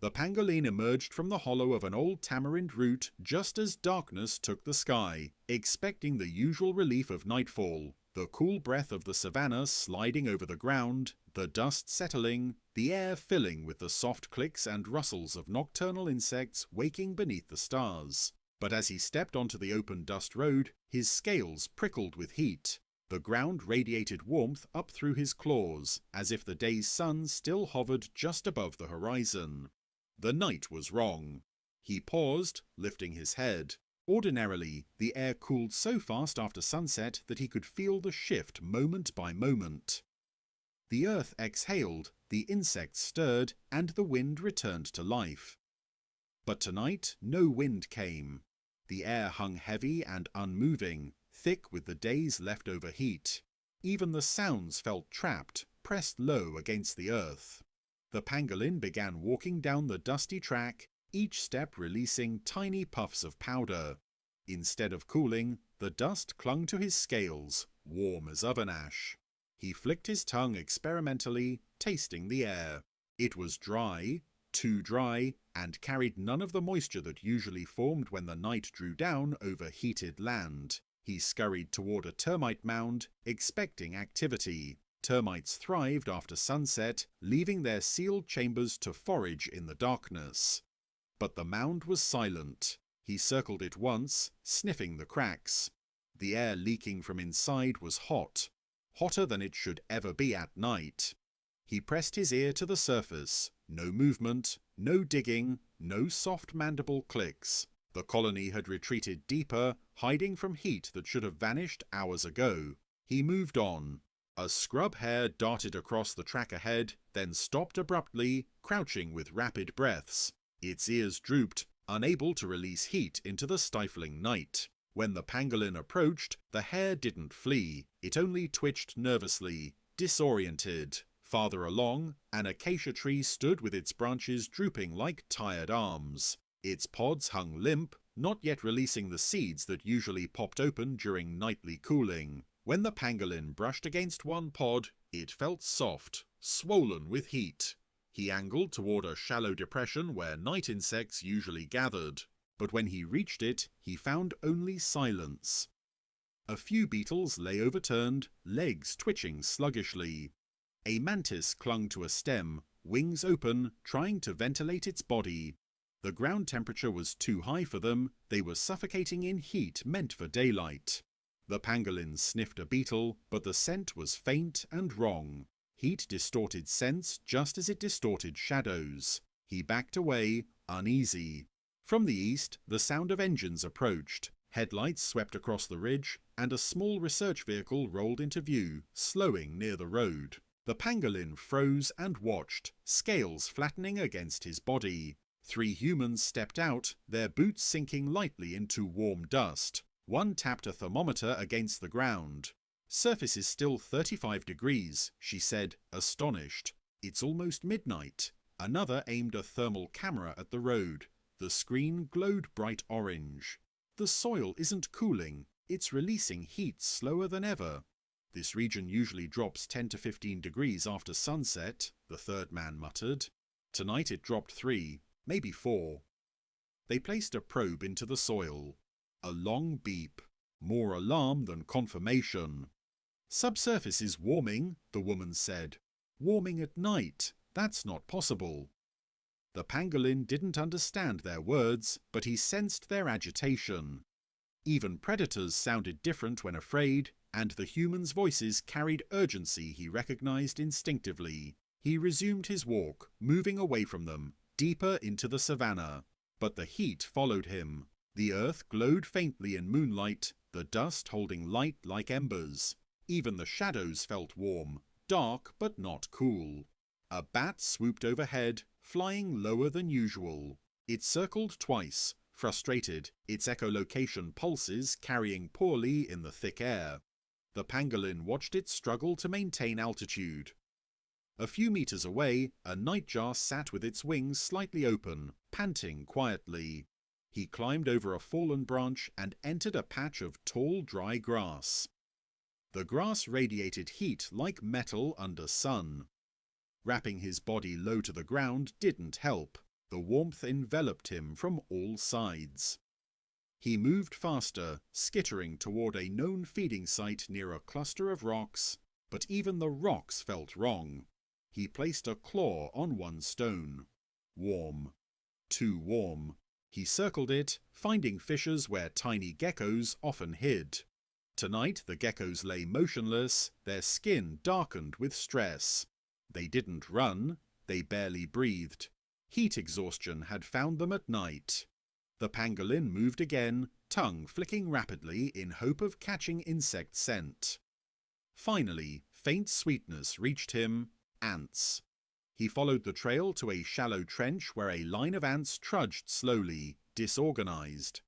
The pangolin emerged from the hollow of an old tamarind root just as darkness took the sky, expecting the usual relief of nightfall, the cool breath of the savannah sliding over the ground, the dust settling, the air filling with the soft clicks and rustles of nocturnal insects waking beneath the stars. But as he stepped onto the open dust road, his scales prickled with heat. The ground radiated warmth up through his claws, as if the day's sun still hovered just above the horizon. The night was wrong. He paused, lifting his head. Ordinarily, the air cooled so fast after sunset that he could feel the shift moment by moment. The earth exhaled, the insects stirred, and the wind returned to life. But tonight no wind came. The air hung heavy and unmoving, thick with the day's leftover heat. Even the sounds felt trapped, pressed low against the earth. The pangolin began walking down the dusty track, each step releasing tiny puffs of powder. Instead of cooling, the dust clung to his scales, warm as oven ash. He flicked his tongue experimentally, tasting the air. It was dry, too dry, and carried none of the moisture that usually formed when the night drew down over heated land. He scurried toward a termite mound, expecting activity. Termites thrived after sunset, leaving their sealed chambers to forage in the darkness. But the mound was silent. He circled it once, sniffing the cracks. The air leaking from inside was hot, hotter than it should ever be at night. He pressed his ear to the surface. No movement, no digging, no soft mandible clicks. The colony had retreated deeper, hiding from heat that should have vanished hours ago. He moved on. A scrub hare darted across the track ahead, then stopped abruptly, crouching with rapid breaths. Its ears drooped, unable to release heat into the stifling night. When the pangolin approached, the hare didn't flee. It only twitched nervously, disoriented. Farther along, an acacia tree stood with its branches drooping like tired arms. Its pods hung limp, not yet releasing the seeds that usually popped open during nightly cooling. When the pangolin brushed against one pod, it felt soft, swollen with heat. He angled toward a shallow depression where night insects usually gathered. But when he reached it, he found only silence. A few beetles lay overturned, legs twitching sluggishly. A mantis clung to a stem, wings open, trying to ventilate its body. The ground temperature was too high for them. They were suffocating in heat meant for daylight. The pangolin sniffed a beetle, but the scent was faint and wrong. Heat distorted scents just as it distorted shadows. He backed away, uneasy. From the east, the sound of engines approached. Headlights swept across the ridge, and a small research vehicle rolled into view, slowing near the road. The pangolin froze and watched, scales flattening against his body. 3 humans stepped out, their boots sinking lightly into warm dust. One tapped a thermometer against the ground. "Surface is still 35 degrees, she said, astonished. It's almost midnight. Another aimed a thermal camera at the road. The screen glowed bright orange. The soil isn't cooling, it's releasing heat slower than ever. This region usually drops 10 to 15 degrees after sunset, the third man muttered. Tonight it dropped 3, maybe 4. They placed a probe into the soil. A long beep. More alarm than confirmation. "Subsurface is warming," the woman said. "Warming at night. That's not possible." The pangolin didn't understand their words, but he sensed their agitation. Even predators sounded different when afraid, and the humans' voices carried urgency he recognized instinctively. He resumed his walk, moving away from them, deeper into the savannah. But the heat followed him. The earth glowed faintly in moonlight, the dust holding light like embers. Even the shadows felt warm, dark but not cool. A bat swooped overhead, flying lower than usual. It circled twice, frustrated, its echolocation pulses carrying poorly in the thick air. The pangolin watched it struggle to maintain altitude. A few meters away, a nightjar sat with its wings slightly open, panting quietly. He climbed over a fallen branch and entered a patch of tall, dry grass. The grass radiated heat like metal under sun. Wrapping his body low to the ground didn't help. The warmth enveloped him from all sides. He moved faster, skittering toward a known feeding site near a cluster of rocks, but even the rocks felt wrong. He placed a claw on one stone. Warm. Too warm. He circled it, finding fissures where tiny geckos often hid. Tonight the geckos lay motionless, their skin darkened with stress. They didn't run, they barely breathed. Heat exhaustion had found them at night. The pangolin moved again, tongue flicking rapidly in hope of catching insect scent. Finally, faint sweetness reached him. Ants. He followed the trail to a shallow trench where a line of ants trudged slowly, disorganized.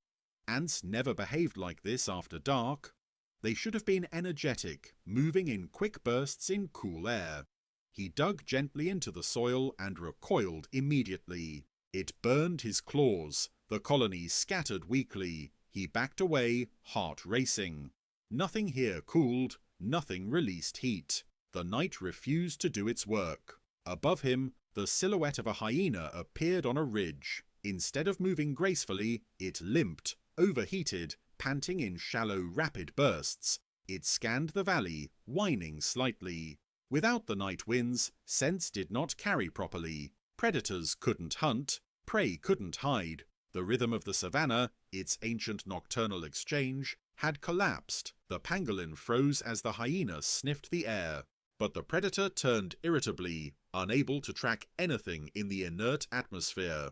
Ants never behaved like this after dark. They should have been energetic, moving in quick bursts in cool air. He dug gently into the soil and recoiled immediately. It burned his claws. The colony scattered weakly. He backed away, heart racing. Nothing here cooled, nothing released heat. The night refused to do its work. Above him, the silhouette of a hyena appeared on a ridge. Instead of moving gracefully, it limped, overheated, panting in shallow, rapid bursts. It scanned the valley, whining slightly. Without the night winds, scents did not carry properly. Predators couldn't hunt, prey couldn't hide. The rhythm of the savannah, its ancient nocturnal exchange, had collapsed. The pangolin froze as the hyena sniffed the air. But the predator turned irritably, unable to track anything in the inert atmosphere.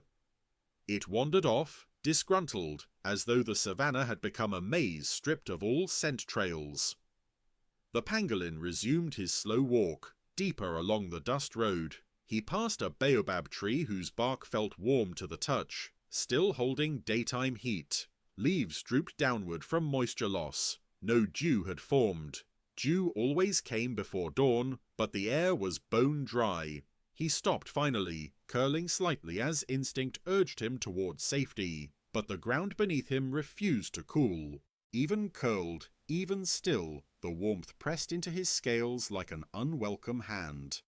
It wandered off, disgruntled, as though the savannah had become a maze stripped of all scent trails. The pangolin resumed his slow walk, deeper along the dust road. He passed a baobab tree whose bark felt warm to the touch, still holding daytime heat. Leaves drooped downward from moisture loss. No dew had formed. Dew always came before dawn, but the air was bone dry. He stopped finally, curling slightly as instinct urged him towards safety. But the ground beneath him refused to cool. Even curled, even still, the warmth pressed into his scales like an unwelcome hand.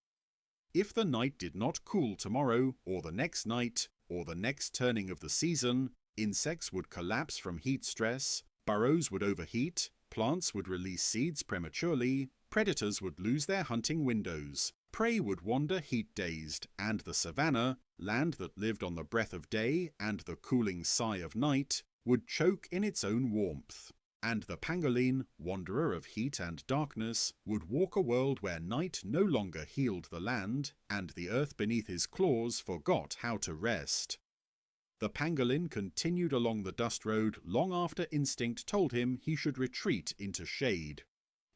If the night did not cool tomorrow, or the next night, or the next turning of the season, insects would collapse from heat stress, burrows would overheat, plants would release seeds prematurely, predators would lose their hunting windows, prey would wander heat-dazed, and the savannah, land that lived on the breath of day and the cooling sigh of night, would choke in its own warmth. And the pangolin, wanderer of heat and darkness, would walk a world where night no longer healed the land, and the earth beneath his claws forgot how to rest. The pangolin continued along the dust road long after instinct told him he should retreat into shade.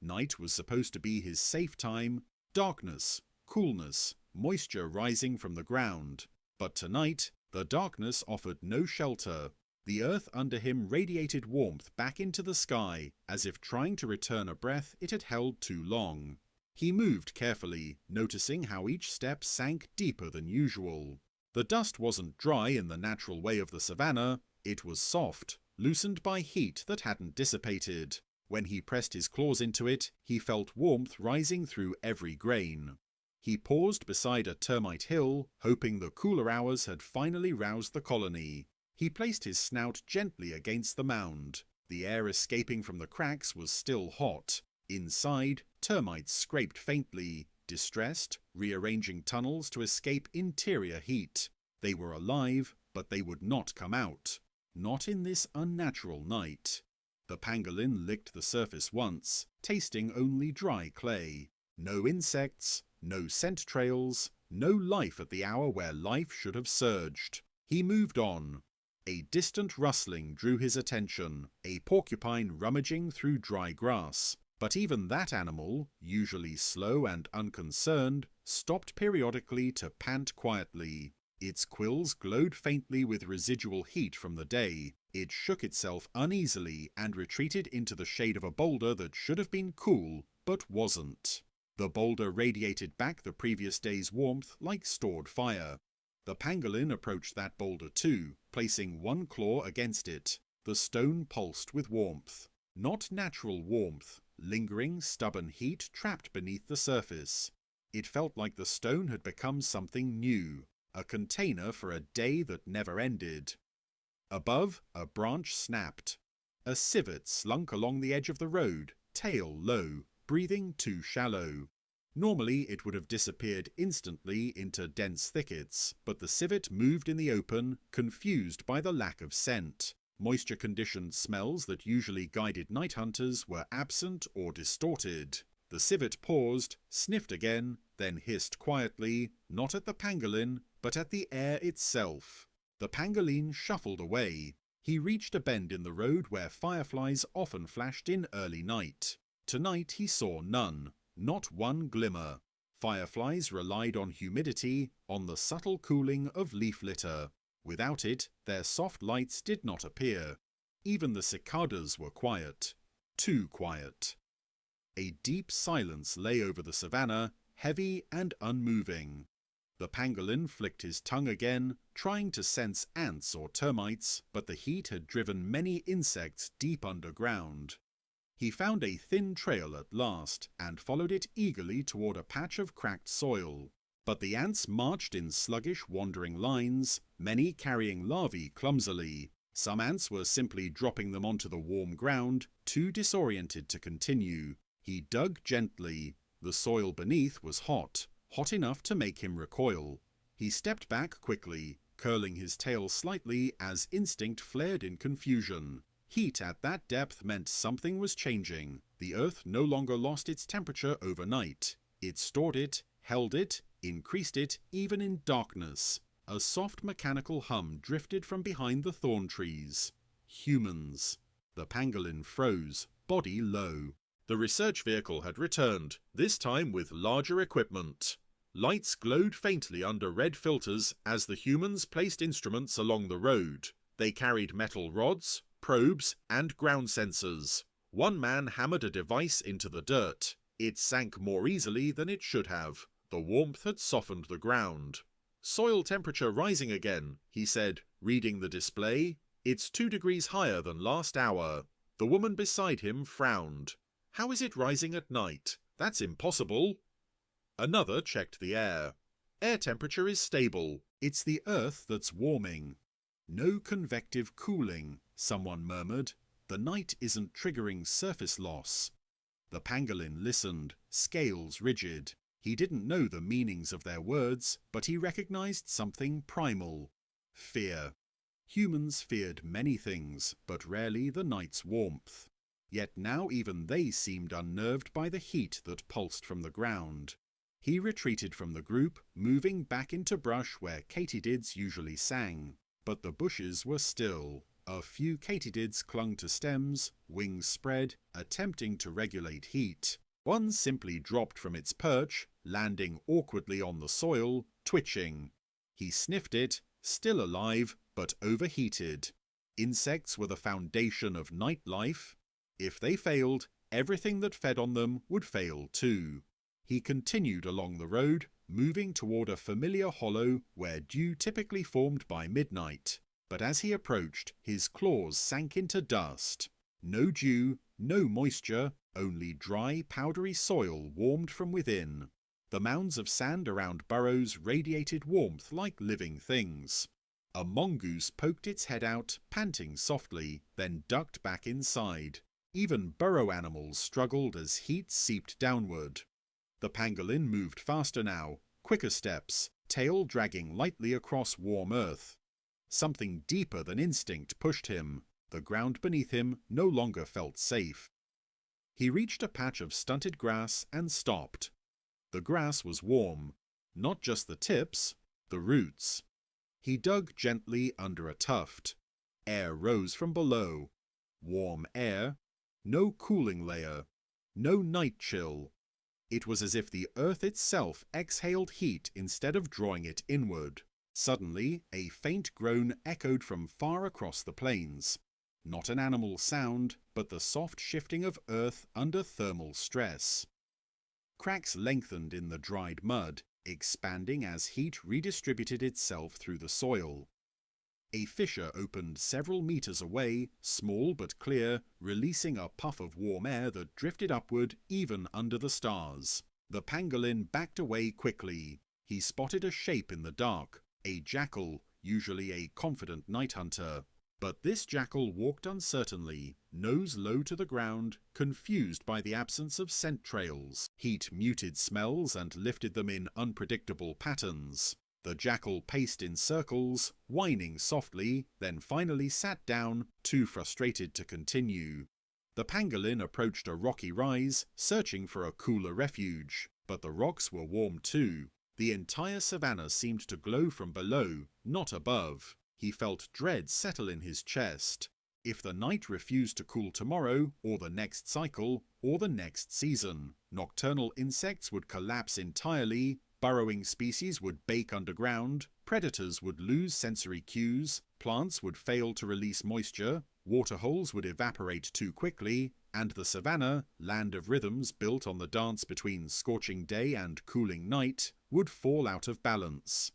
Night was supposed to be his safe time, darkness, coolness, moisture rising from the ground. But tonight, the darkness offered no shelter. The earth under him radiated warmth back into the sky, as if trying to return a breath it had held too long. He moved carefully, noticing how each step sank deeper than usual. The dust wasn't dry in the natural way of the savannah, it was soft, loosened by heat that hadn't dissipated. When he pressed his claws into it, he felt warmth rising through every grain. He paused beside a termite hill, hoping the cooler hours had finally roused the colony. He placed his snout gently against the mound. The air escaping from the cracks was still hot. Inside, termites scraped faintly, distressed, rearranging tunnels to escape interior heat. They were alive, but they would not come out. Not in this unnatural night. The pangolin licked the surface once, tasting only dry clay. No insects, no scent trails, no life at the hour where life should have surged. He moved on. A distant rustling drew his attention, a porcupine rummaging through dry grass. But even that animal, usually slow and unconcerned, stopped periodically to pant quietly. Its quills glowed faintly with residual heat from the day. It shook itself uneasily and retreated into the shade of a boulder that should have been cool, but wasn't. The boulder radiated back the previous day's warmth like stored fire. The pangolin approached that boulder too, placing one claw against it. The stone pulsed with warmth. Not natural warmth, lingering, stubborn heat trapped beneath the surface. It felt like the stone had become something new. a container for a day that never ended. Above, a branch snapped. A civet slunk along the edge of the road, tail low, breathing too shallow. Normally it would have disappeared instantly into dense thickets, but the civet moved in the open, confused by the lack of scent. Moisture-conditioned smells that usually guided night hunters were absent or distorted. The civet paused, sniffed again, then hissed quietly, not at the pangolin, but at the air itself. The pangolin shuffled away. He reached a bend in the road where fireflies often flashed in early night. Tonight he saw none, not one glimmer. Fireflies relied on humidity, on the subtle cooling of leaf litter. Without it, their soft lights did not appear. Even the cicadas were quiet. Too quiet. A deep silence lay over the savannah, heavy and unmoving. The pangolin flicked his tongue again, trying to sense ants or termites, but the heat had driven many insects deep underground. He found a thin trail at last, and followed it eagerly toward a patch of cracked soil. But the ants marched in sluggish, wandering lines, many carrying larvae clumsily. Some ants were simply dropping them onto the warm ground, too disoriented to continue. He dug gently. The soil beneath was hot, hot enough to make him recoil. He stepped back quickly, curling his tail slightly as instinct flared in confusion. Heat at that depth meant something was changing. The earth no longer lost its temperature overnight. It stored it, held it, increased it even in darkness. A soft mechanical hum drifted from behind the thorn trees. Humans. The pangolin froze, body low. The research vehicle had returned, this time with larger equipment. Lights glowed faintly under red filters as the humans placed instruments along the road. They carried metal rods, probes, and ground sensors. One man hammered a device into the dirt. It sank more easily than it should have. The warmth had softened the ground. "Soil temperature rising again," he said, reading the display. "It's 2 degrees higher than last hour." The woman beside him frowned. "How is it rising at night? That's impossible." Another checked the air. "Air temperature is stable. It's the earth that's warming." "No convective cooling," someone murmured. "The night isn't triggering surface loss." The pangolin listened, scales rigid. He didn't know the meanings of their words, but he recognized something primal. Fear. Humans feared many things, but rarely the night's warmth. Yet now even they seemed unnerved by the heat that pulsed from the ground. He retreated from the group, moving back into brush where katydids usually sang. But the bushes were still. A few katydids clung to stems, wings spread, attempting to regulate heat. One simply dropped from its perch, landing awkwardly on the soil, twitching. He sniffed it, still alive, but overheated. Insects were the foundation of night life. If they failed, everything that fed on them would fail too. He continued along the road, moving toward a familiar hollow where dew typically formed by midnight. But as he approached, his claws sank into dust. No dew, no moisture, only dry, powdery soil warmed from within. The mounds of sand around burrows radiated warmth like living things. A mongoose poked its head out, panting softly, then ducked back inside. Even burrow animals struggled as heat seeped downward. The pangolin moved faster now, quicker steps, tail dragging lightly across warm earth. Something deeper than instinct pushed him. The ground beneath him no longer felt safe. He reached a patch of stunted grass and stopped. The grass was warm, not just the tips, the roots. He dug gently under a tuft. Air rose from below. Warm air. No cooling layer. No night chill. It was as if the earth itself exhaled heat instead of drawing it inward. Suddenly, a faint groan echoed from far across the plains. Not an animal sound, but the soft shifting of earth under thermal stress. Cracks lengthened in the dried mud, expanding as heat redistributed itself through the soil. A fissure opened several meters away, small but clear, releasing a puff of warm air that drifted upward even under the stars. The pangolin backed away quickly. He spotted a shape in the dark, a jackal, usually a confident night hunter. But this jackal walked uncertainly, nose low to the ground, confused by the absence of scent trails. Heat muted smells and lifted them in unpredictable patterns. The jackal paced in circles, whining softly, then finally sat down, too frustrated to continue. The pangolin approached a rocky rise, searching for a cooler refuge. But the rocks were warm too. The entire savannah seemed to glow from below, not above. He felt dread settle in his chest. If the night refused to cool tomorrow, or the next cycle, or the next season, nocturnal insects would collapse entirely, burrowing species would bake underground, predators would lose sensory cues, plants would fail to release moisture, waterholes would evaporate too quickly, and the savannah, land of rhythms built on the dance between scorching day and cooling night, would fall out of balance.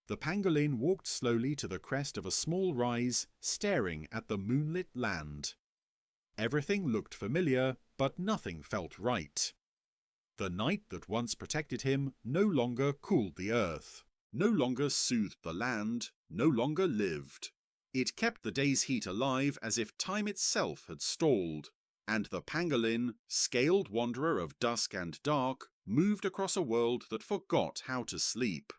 The pangolin walked slowly to the crest of a small rise, staring at the moonlit land. Everything looked familiar, but nothing felt right. The night that once protected him no longer cooled the earth, no longer soothed the land, no longer lived. It kept the day's heat alive as if time itself had stalled, and the pangolin, scaled wanderer of dusk and dark, moved across a world that forgot how to sleep.